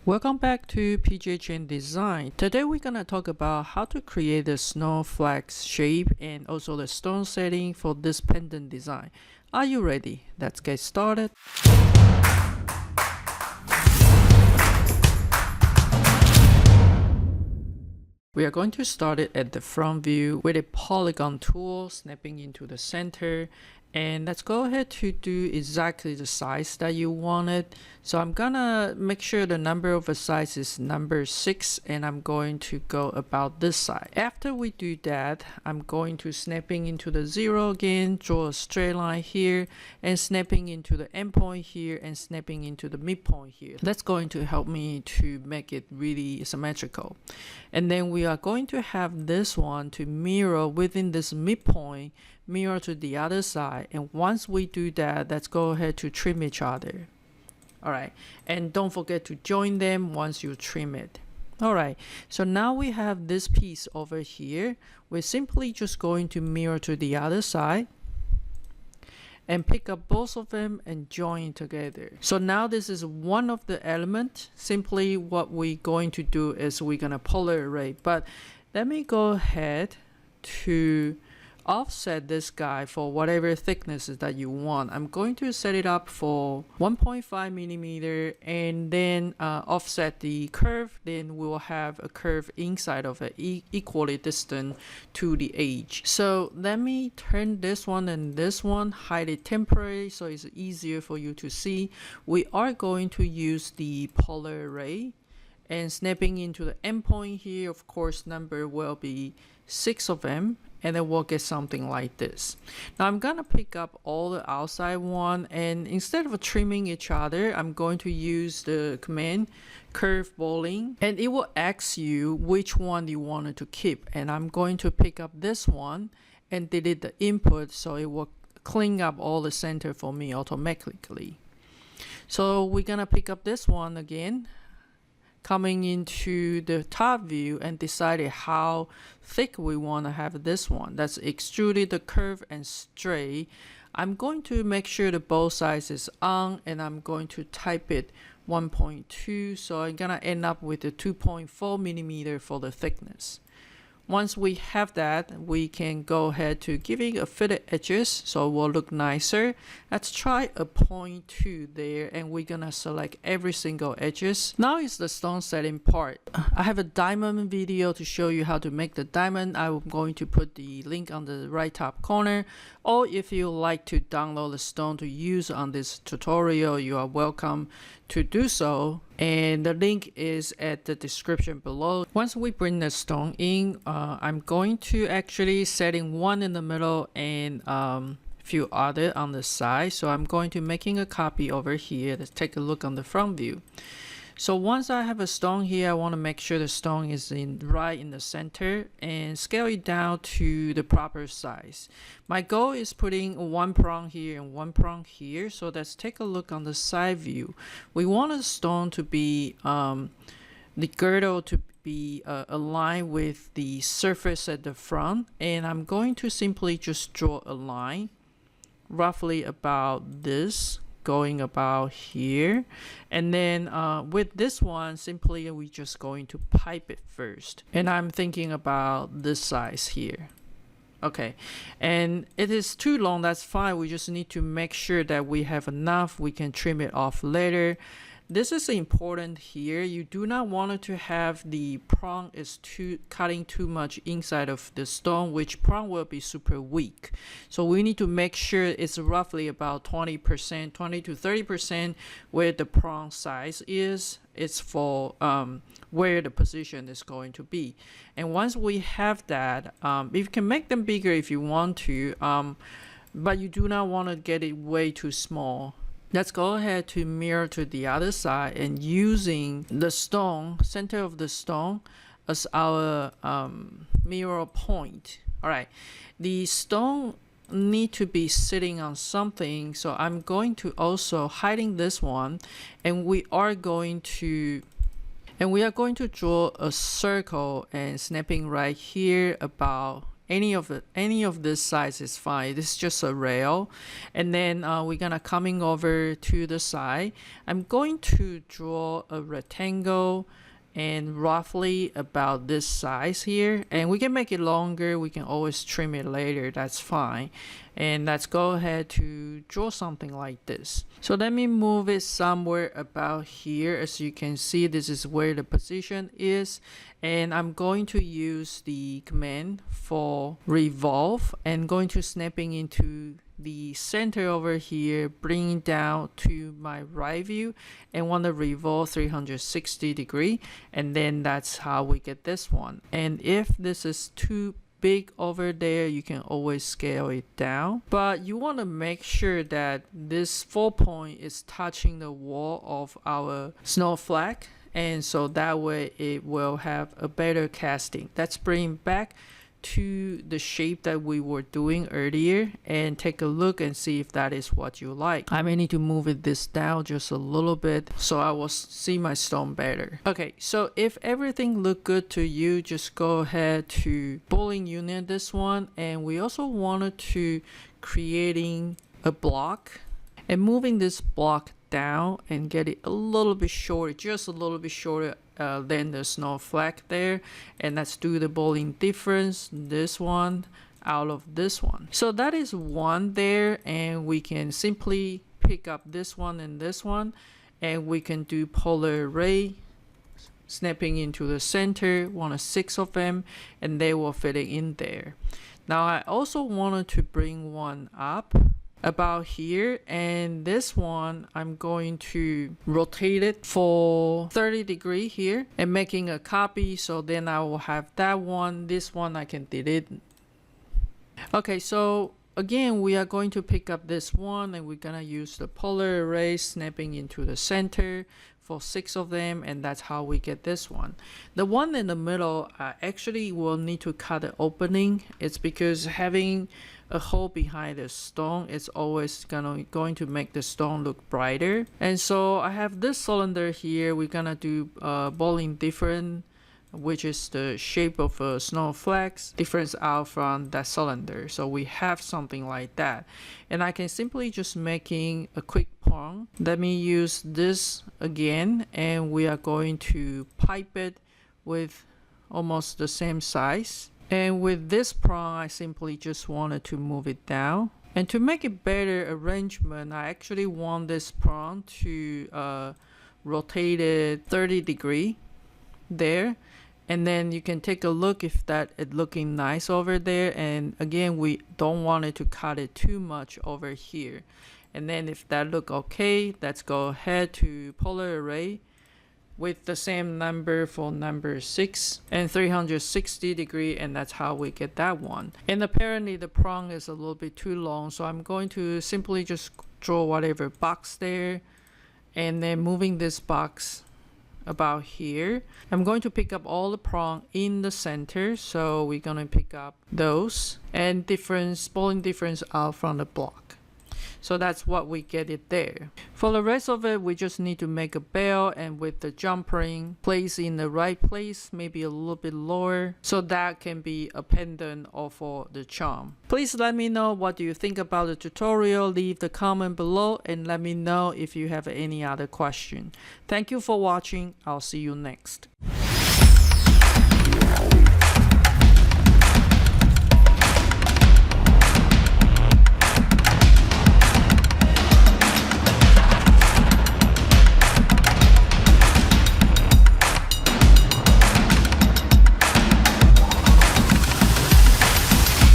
Welcome back to Chen Design. Today we're gonna talk about how to create the snowflake shape and also the stone setting for this pendant design. Are you ready? Let's get started. We are going to start it at the front view with a polygon tool, snapping into the center. And let's go ahead to do exactly the size that you wanted. So I'm gonna make sure the number of the size is number 6, and I'm going to go about this side. After we do that, I'm going to snapping into the 0 again, draw a straight line here, and snapping into the endpoint here, and snapping into the midpoint here. That's going to help me to make it really symmetrical. And then we are going to have this one to mirror within this midpoint, mirror to the other side. And once we do that, let's go ahead to trim each other. All right, and don't forget to join them once you trim it. All right, so now we have this piece over here. We're simply just going to mirror to the other side and pick up both of them and join together. So now this is one of the elements. Simply what we're going to do is we're gonna polar array. But let me go ahead to offset this guy for whatever thicknesses that you want. I'm going to set it up for 1.5 millimeter and then offset the curve. Then we will have a curve inside of it equally distant to the edge. So let me turn this one and this one, hide it temporarily so it's easier for you to see. We are going to use the polar array and snapping into the endpoint here. Of course, number will be 6 of them, and then we'll get something like this. Now I'm gonna pick up all the outside one, and instead of trimming each other, I'm going to use the command curve Boolean, and it will ask you which one you wanted to keep. And I'm going to pick up this one and delete the input, so it will clean up all the center for me automatically. So we're gonna pick up this one again, coming into the top view, and decided how thick we want to have this one. That's extruded the curve and straight. I'm going to make sure that both sides is on, and I'm going to type it 1.2, so I'm gonna end up with a 2.4 millimeter for the thickness. Once we have that, we can go ahead to giving a fillet edges, so it will look nicer. Let's try a 0.2 there, and we're gonna select every single edges. Now is the stone setting part. I have a diamond video to show you how to make the diamond. I'm going to put the link on the right top corner. Or if you like to download the stone to use on this tutorial, you are welcome to do so, and the link is at the description below. Once we bring the stone in, I'm going to actually setting one in the middle and few other on the side. So I'm going to making a copy over here. Let's take a look on the front view. So once I have a stone here, I want to make sure the stone is right in the center and scale it down to the proper size. My goal is putting one prong here and one prong here. So let's take a look on the side view. We want the stone to be, the girdle to be aligned with the surface at the front. And I'm going to simply just draw a line roughly about this, going about here, and then with this one, simply we just going to pipe it first, and I'm thinking about this size here. Okay, and it is too long, that's fine. We just need to make sure that we have enough. We can trim it off later. This is important here. You do not want it to have the prong is cutting too much inside of the stone, which prong will be super weak. So we need to make sure it's roughly about 20%, 20 to 30% where the prong size is. It's for where the position is going to be. And once we have that, you can make them bigger if you want to, but you do not want to get it way too small. Let's go ahead to mirror to the other side, and using the stone, center of the stone as our mirror point. All right, the stone need to be sitting on something, so I'm going to also hiding this one, and we are going to draw a circle and snapping right here about any of this size is fine. This is just a rail. And then we're gonna coming over to the side. I'm going to draw a rectangle and roughly about this size here, and we can make it longer, we can always trim it later, that's fine. And let's go ahead to draw something like this. So let me move it somewhere about here. As you can see, this is where the position is, and I'm going to use the command for revolve and going to snapping into the center over here, bring it down to my right view, and want to revolve 360 degree, and then that's how we get this one. And if this is too big over there, you can always scale it down, but you want to make sure that this 4 point is touching the wall of our snowflake, and so that way it will have a better casting. Let's bring back to the shape that we were doing earlier and take a look and see if that is what you like. I may need to move this down just a little bit so I will see my stone better. Okay, so if everything look good to you, just go ahead to Boolean Union this one, and we also wanted to creating a block and moving this block down and get it a little bit shorter, just a little bit shorter than the snowflake there. And let's do the Boolean difference, this one out of this one. So that is one there, and we can simply pick up this one and this one, and we can do polar array, snapping into the center, 6 of them, and they will fit it in there. Now I also wanted to bring one up about here, and this one I'm going to rotate it for 30 degree here and making a copy, so then I will have that one. This one I can delete. Okay, so again we are going to pick up this one, and we're gonna use the polar array, snapping into the center for 6 of them, and that's how we get this one. The one in the middle, I actually will need to cut the opening. It's because having a hole behind the stone is always going to make the stone look brighter. And so I have this cylinder here. We're gonna do Boolean Difference, which is the shape of a snowflakes difference out from that cylinder. So we have something like that, and I can simply just making a quick prong. Let me use this again, and we are going to pipe it with almost the same size. And with this prong, I simply just wanted to move it down. And to make it better arrangement, I actually want this prong to rotate it 30 degree there. And then you can take a look if that is looking nice over there. And again, we don't want it to cut it too much over here. And then if that look okay, let's go ahead to polar array with the same number for number 6 and 360 degree, and that's how we get that one. And apparently the prong is a little bit too long, so I'm going to simply just draw whatever box there, and then moving this box about here. I'm going to pick up all the prong in the center, so we're going to pick up those and Boolean difference out from the block. So that's what we get it there. For the rest of it, we just need to make a bell, and with the jump ring place in the right place, maybe a little bit lower, so that can be a pendant or for the charm. Please let me know what do you think about the tutorial. Leave the comment below and let me know if you have any other question. Thank you for watching. I'll see you next.